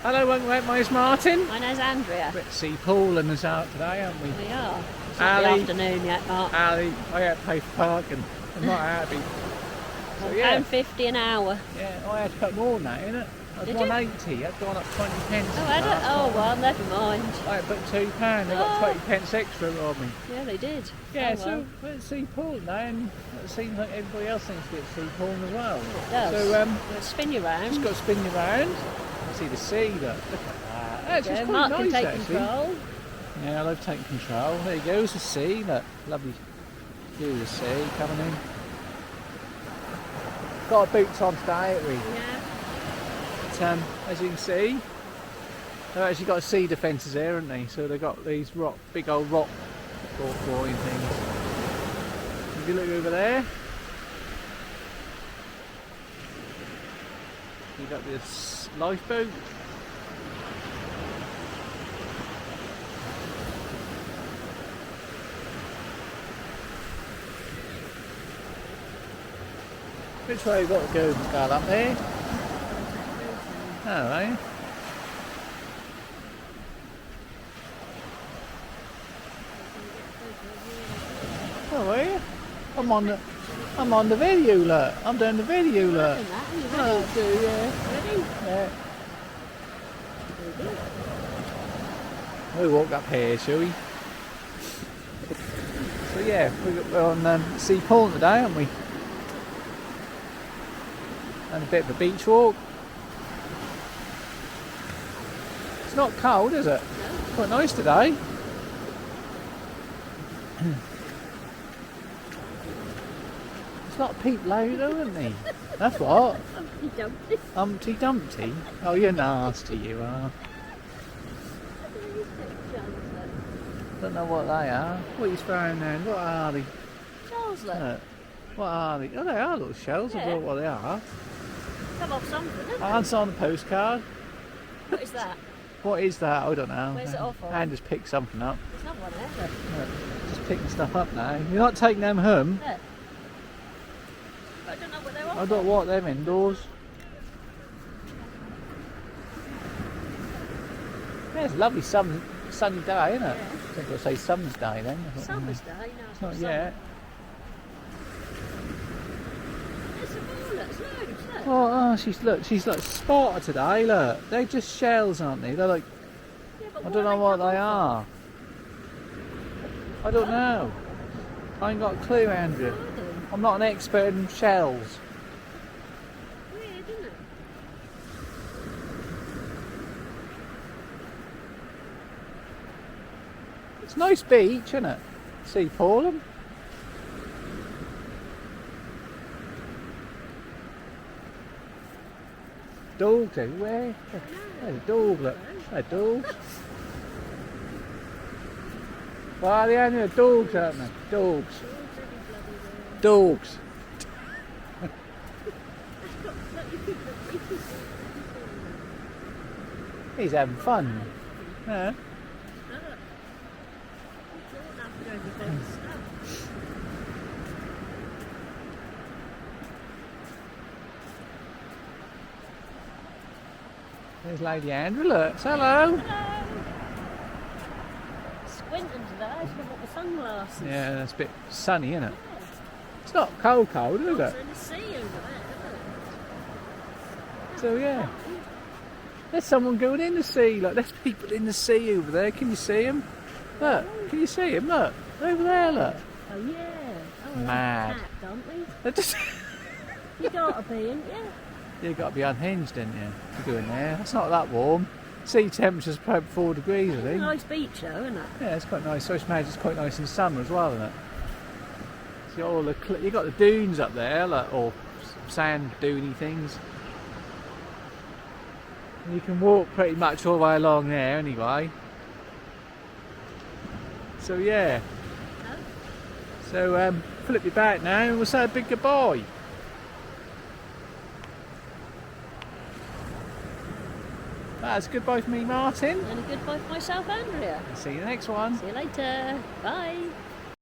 Hello, my name's Martin. My name's Andrea. We're at Sea Pool and there's out today, aren't we? We are. It's not the afternoon yet, Mark. Ali, I had to pay for parking. I'm not happy. So, yeah. £1.50 an hour. Yeah, I had to put more than that, innit? I was 180, I'd gone up 20 pence. Oh, had it? Oh, well, never mind. I had to put £2, they got 20 pence extra on me. Yeah, they did. Yeah, oh, so we're at Sea Pool now, and it seems like everybody else seems to be at Sea Pool as well. It does. So, it'll spin you round. just got to spin you round. See the sea, look at that. That's just quite Mark nice, can take actually. control. Yeah, I love taking control. There you go, it's the sea, look. Lovely view of the sea coming in. Got our boots on today, haven't we? Yeah. But, as you can see, they've actually got sea defences here, haven't they? So they've got these big old rock drawing things. If you look over there, you've got this lifeboat. Which way we've got to go, Carl, up there? Alright. Oh, are you? I'm on the video, look. I'm doing the video, look. Oh, yeah. Ready? Yeah. We'll walk up here, shall we? So yeah, we're on Sea Pool today, aren't we? And a bit of a beach walk. It's not cold, is it? No. It's quite nice today. It's not Pete Lowe, though, isn't he? That's what. Humpty Dumpty. Oh, you're nasty, you are. Don't know what they are. What are you throwing there? What are they? Shells, look. What are they? Oh, they are little shells. I Yeah. don't know what they are. Come off something, isn't it? Answer on the postcard. What is that? What is that? I don't know. Where's it off of? And just pick something up. There's not one there. Look, just picking stuff up now. You're not taking them home. Look. I don't know what they're off I of. don't want them indoors. Yeah, it's a lovely sunny day, isn't it? Yeah. I think I'll say summer's day then. I thought, Summer's day, no, it's Not not yet. There's some bullets, loads, look. Oh, she's like spotted today. Look, they're just shells, aren't they? They're like, Yeah, but I don't know what they are. I don't Oh. know. I ain't got a clue, Andrew. I'm not an expert in shells. Weird, isn't it? It's a nice beach, isn't it? Sea Pool. Dogs everywhere. There's a dog, look. There's dogs. Well, they only dogs, aren't they? Dogs. Dogs. He's having fun. Yeah. There's Lady Andrew, look. Hello. Hello. Squinting today, I've got my sunglasses. Yeah, that's a bit sunny, isn't it? Yeah. It's not cold, is it? There's a sea over there, isn't So yeah. There's someone going in the sea. Look, there's people in the sea over there. Can you see them? Look, can you see them? Look, over there, look. it? Oh yeah. Oh, Mad. Cat, don't we? They're just You gotta be, ain't you? You've got to be unhinged, didn't you? To go in there. It's not that warm. Sea temperature's probably 4 degrees, I It's a think. nice beach though, isn't it? Yeah, it's quite nice. So I imagine it's quite nice in summer as well, isn't it? So all the you got the dunes up there, like, or sand duney things. And you can walk pretty much all the way along there, anyway. So yeah. So flip you back now, and we'll say a big goodbye. That's goodbye for me, Martin. And a goodbye for myself, Andrea. See you next one. See you later. Bye.